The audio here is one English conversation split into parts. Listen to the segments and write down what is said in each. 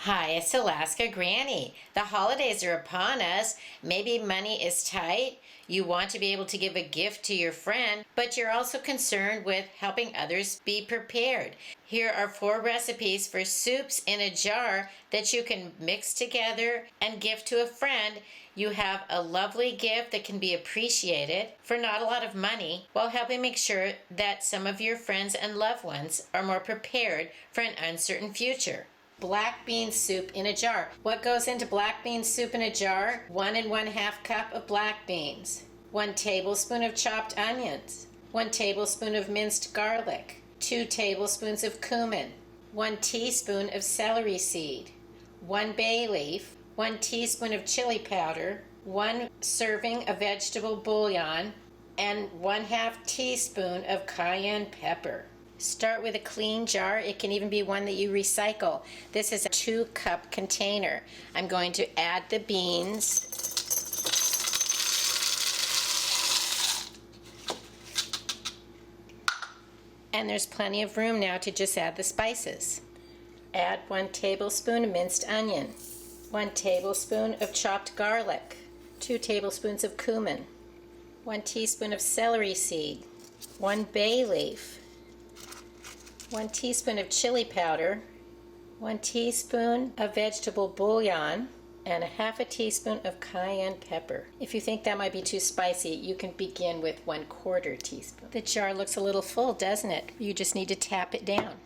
Hi, it's Alaska Granny. The holidays are upon us. Maybe money is tight. You want to be able to give a gift to your friend, but you're also concerned with helping others be prepared. Here are 4 recipes for soups in a jar that you can mix together and gift to a friend. You have a lovely gift that can be appreciated for not a lot of money while helping make sure that some of your friends and loved ones are more prepared for an uncertain future. Black bean soup in a jar. What goes into black bean soup in a jar? 1 1/2 cup of black beans, 1 tablespoon of chopped onions, 1 tablespoon of minced garlic, 2 tablespoons of cumin, 1 teaspoon of celery seed, 1 bay leaf, 1 teaspoon of chili powder, 1 serving of vegetable bouillon, and 1/2 teaspoon of cayenne pepper. Start with a clean jar. It can even be one that you recycle. This is a 2-cup container. I'm going to add the beans. And there's plenty of room now to just add the spices. Add 1 tablespoon of minced onion, 1 tablespoon of chopped garlic, 2 tablespoons of cumin, 1 teaspoon of celery seed, 1 bay leaf, 1 teaspoon of chili powder, 1 teaspoon of vegetable bouillon, and 1/2 teaspoon of cayenne pepper. If you think that might be too spicy, you can begin with 1/4 teaspoon. The jar looks a little full, doesn't it? You just need to tap it down.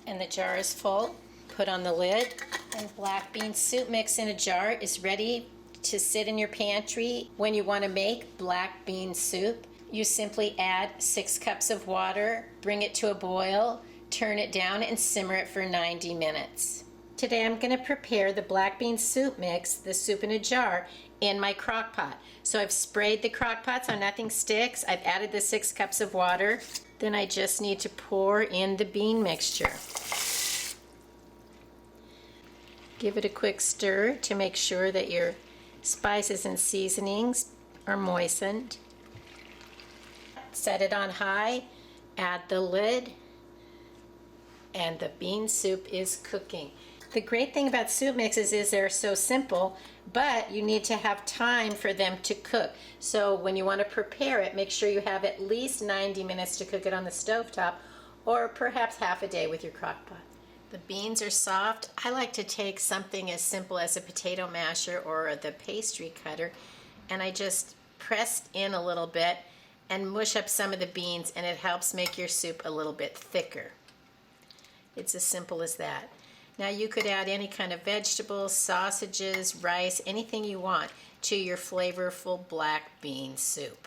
And the jar is full. Put on the lid, and black bean soup mix in a jar is ready to sit in your pantry. When you want to make black bean soup, you simply add 6 cups of water, bring it to a boil, turn it down, and simmer it for 90 minutes. Today I'm going to prepare the black bean soup mix, the soup in a jar, in my crock pot. So I've sprayed the crock pot so nothing sticks. I've added the 6 cups of water. Then I just need to pour in the bean mixture. Give it a quick stir to make sure that your spices and seasonings are moistened. Set it on high, add the lid, and the bean soup is cooking. The great thing about soup mixes is they're so simple, but you need to have time for them to cook. So when you want to prepare it, make sure you have at least 90 minutes to cook it on the stovetop, or perhaps half a day with your crock pot. The beans are soft. I like to take something as simple as a potato masher or the pastry cutter, and I just press in a little bit and mush up some of the beans, and it helps make your soup a little bit thicker. It's as simple as that. Now you could add any kind of vegetables, sausages, rice, anything you want to your flavorful black bean soup.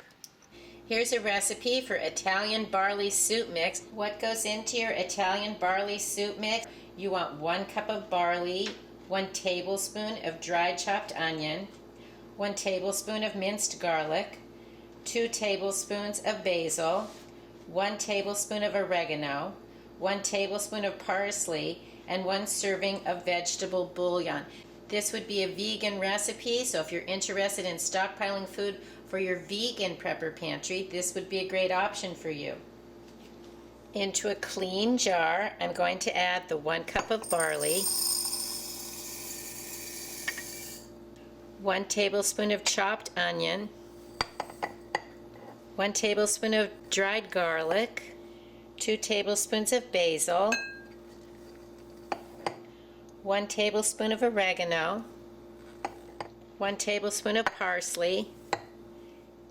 Here's a recipe for Italian barley soup mix. What goes into your Italian barley soup mix? You want 1 cup of barley, 1 tablespoon of dried chopped onion, 1 tablespoon of minced garlic, 2 tablespoons of basil, 1 tablespoon of oregano, 1 tablespoon of parsley, and 1 serving of vegetable bouillon. This would be a vegan recipe, so if you're interested in stockpiling food for your vegan prepper pantry, this would be a great option for you. Into a clean jar, I'm going to add the 1 cup of barley, 1 tablespoon of chopped onion, 1 tablespoon of dried garlic, 2 tablespoons of basil, 1 tablespoon of oregano, 1 tablespoon of parsley,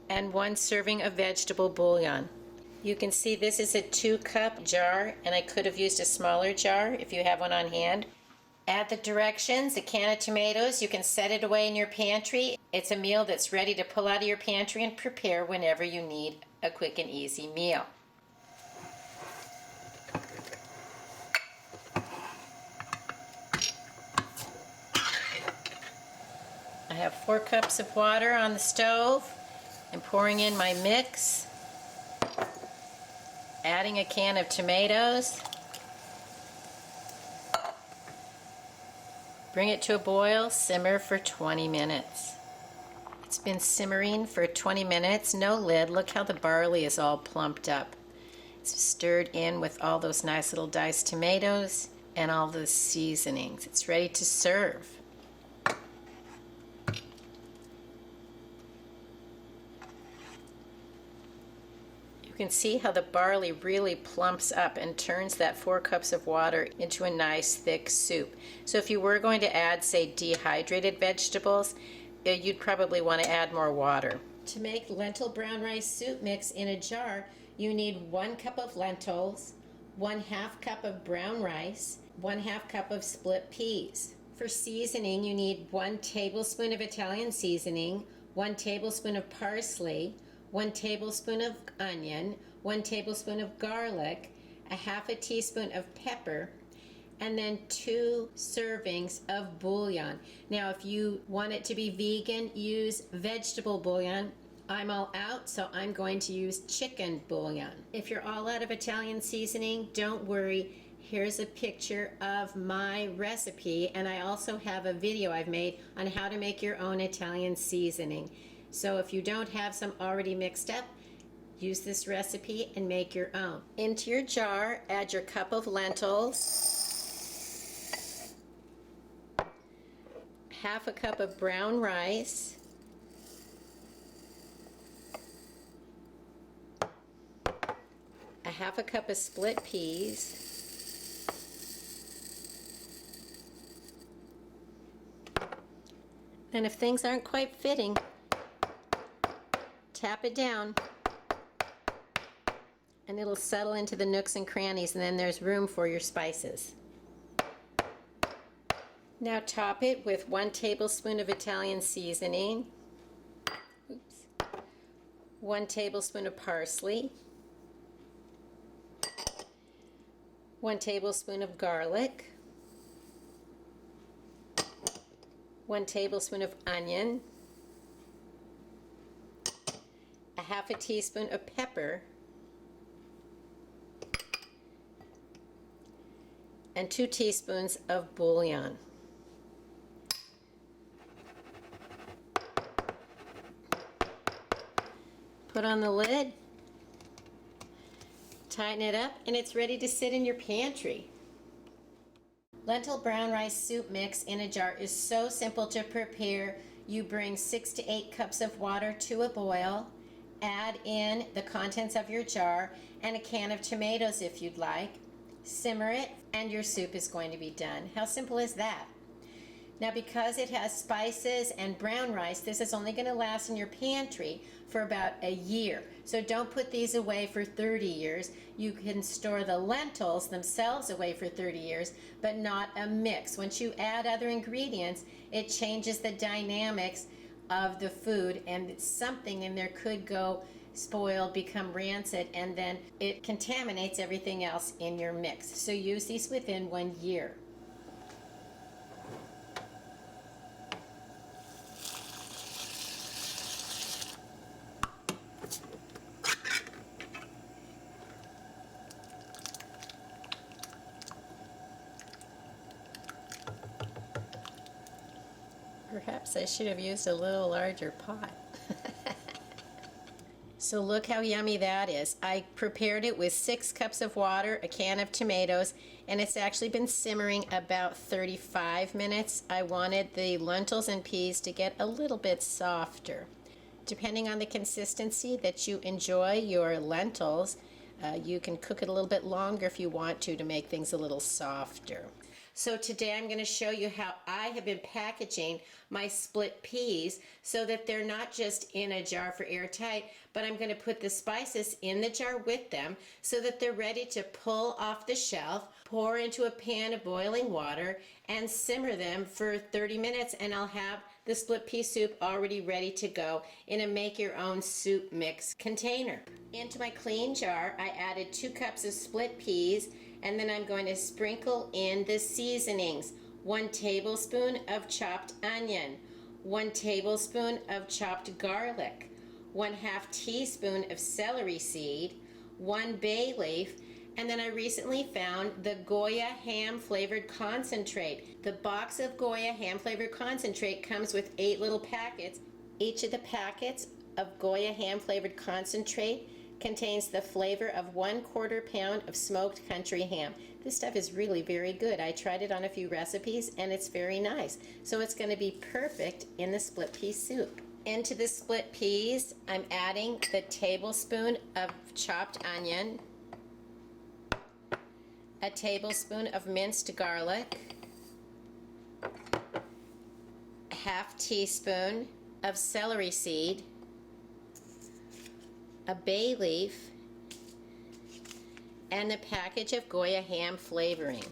and 1 serving of vegetable bouillon. You can see this is a 2-cup jar, and I could have used a smaller jar if you have one on hand. Add the directions, a can of tomatoes. You can set it away in your pantry. It's a meal that's ready to pull out of your pantry and prepare whenever you need a quick and easy meal. I have 4 cups of water on the stove. I'm pouring in my mix, adding a can of tomatoes. Bring it to a boil, simmer for 20 minutes. It's been simmering for 20 minutes, no lid. Look how the barley is all plumped up. It's stirred in with all those nice little diced tomatoes and all those seasonings. It's ready to serve. You can see how the barley really plumps up and turns that 4 cups of water into a nice thick soup. So if you were going to add, say, dehydrated vegetables, you'd probably want to add more water. To make lentil brown rice soup mix in a jar, you need 1 cup of lentils, 1/2 cup of brown rice, 1/2 cup of split peas. For seasoning, you need 1 tablespoon of Italian seasoning, 1 tablespoon of parsley, 1 tablespoon of onion, 1 tablespoon of garlic, 1/2 teaspoon of pepper, and then 2 servings of bouillon. Now, if you want it to be vegan, use vegetable bouillon. I'm all out, so I'm going to use chicken bouillon. If you're all out of Italian seasoning, don't worry. Here's a picture of my recipe, and I also have a video I've made on how to make your own Italian seasoning. So if you don't have some already mixed up, use this recipe and make your own. Into your jar, add your cup of lentils, 1/2 cup of brown rice, 1/2 cup of split peas, and if things aren't quite fitting, tap it down and it'll settle into the nooks and crannies, and then there's room for your spices. Now top it with 1 tablespoon of Italian seasoning, 1 tablespoon of parsley, 1 tablespoon of garlic, 1 tablespoon of onion, 1/2 teaspoon of pepper, and 2 teaspoons of bouillon. Put on the lid, tighten it up, and it's ready to sit in your pantry. Lentil brown rice soup mix in a jar is so simple to prepare. You bring 6 to 8 cups of water to a boil, add in the contents of your jar and a can of tomatoes if you'd like, simmer it, and your soup is going to be done. How simple is that? Now, because it has spices and brown rice, this is only going to last in your pantry for about a year. So don't put these away for 30 years. You can store the lentils themselves away for 30 years, but not a mix. Once you add other ingredients, it changes the dynamics of the food, and something in there could go spoiled, become rancid, and then it contaminates everything else in your mix. So use these within 1 year. Perhaps I should have used a little larger pot. So look how yummy that is. I prepared it with 6 cups of water, a can of tomatoes, and it's actually been simmering about 35 minutes. I wanted the lentils and peas to get a little bit softer. Depending on the consistency that you enjoy your lentils, you can cook it a little bit longer if you want to make things a little softer. So today I'm going to show you how I have been packaging my split peas so that they're not just in a jar for airtight, but I'm going to put the spices in the jar with them so that they're ready to pull off the shelf, pour into a pan of boiling water, and simmer them for 30 minutes, and I'll have the split pea soup already ready to go in a make-your-own soup mix container. Into my clean jar, I added 2 cups of split peas, and then I'm going to sprinkle in the seasonings. 1 tablespoon of chopped onion, 1 tablespoon of chopped garlic, 1/2 teaspoon of celery seed, 1 bay leaf, and then I recently found the Goya ham flavored concentrate. The box of Goya ham flavored concentrate comes with 8 little packets. Each of the packets of Goya ham flavored concentrate contains the flavor of 1/4 pound of smoked country ham. This stuff is really very good. I tried it on a few recipes and it's very nice. So it's going to be perfect in the split pea soup. Into the split peas, I'm adding the tablespoon of chopped onion, a tablespoon of minced garlic, a half teaspoon of celery seed, a bay leaf, and a package of Goya ham flavoring.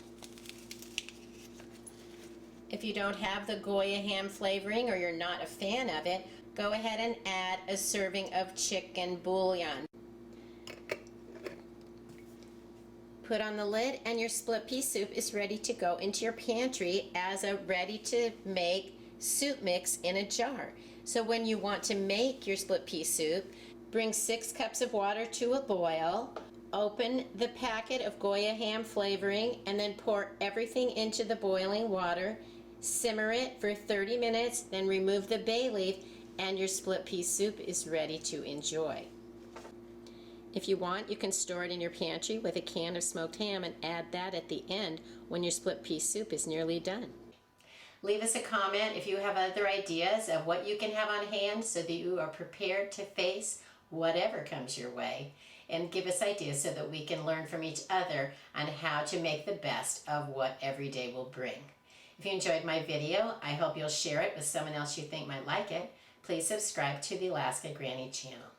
If you don't have the Goya ham flavoring or you're not a fan of it, go ahead and add a serving of chicken bouillon. Put on the lid and your split pea soup is ready to go into your pantry as a ready-to-make soup mix in a jar. So when you want to make your split pea soup, bring 6 cups of water to a boil, open the packet of Goya ham flavoring, and then pour everything into the boiling water. Simmer it for 30 minutes, then remove the bay leaf, and your split pea soup is ready to enjoy. If you want, you can store it in your pantry with a can of smoked ham and add that at the end when your split pea soup is nearly done. Leave us a comment if you have other ideas of what you can have on hand so that you are prepared to face whatever comes your way, and give us ideas so that we can learn from each other on how to make the best of what every day will bring. If you enjoyed my video, I hope you'll share it with someone else you think might like it. Please subscribe to the Alaska Granny channel.